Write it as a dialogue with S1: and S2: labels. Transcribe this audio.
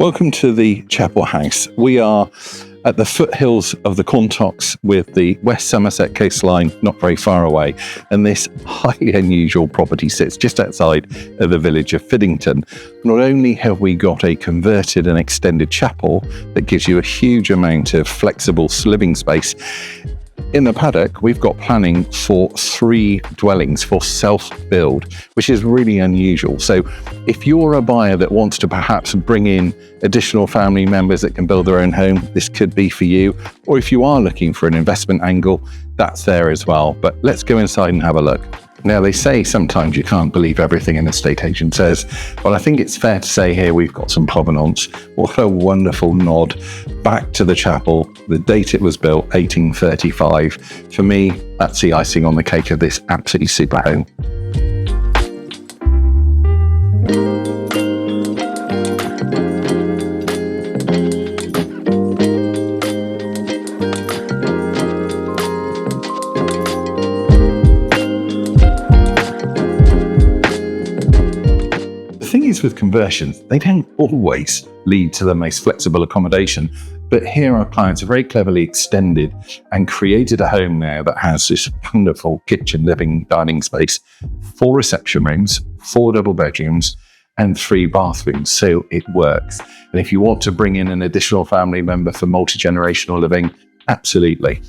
S1: Welcome to the Chapel House. We are at the foothills of the Cornwall with the West Somerset coastline not very far away, and this highly unusual property sits just outside of the village of Fiddington. Not only have we got a converted and extended chapel that gives you a huge amount of flexible living space, in the paddock, we've got planning for 3 dwellings for self-build, which is really unusual. So if you're a buyer that wants to perhaps bring in additional family members that can build their own home, this could be for you. Or if you are looking for an investment angle, that's there as well. But let's go inside and have a look. Now, they say sometimes you can't believe everything an estate agent says. Well, I think it's fair to say here we've got some provenance. What a wonderful nod back to the chapel. The date it was built, 1835. For me, that's the icing on the cake of this absolutely super home. With conversions, they don't always lead to the most flexible accommodation, but here our clients have very cleverly extended and created a home now that has this wonderful kitchen, living, dining space, 4 reception rooms, 4 double bedrooms and 3 bathrooms, so it works. And if you want to bring in an additional family member for multi-generational living, absolutely.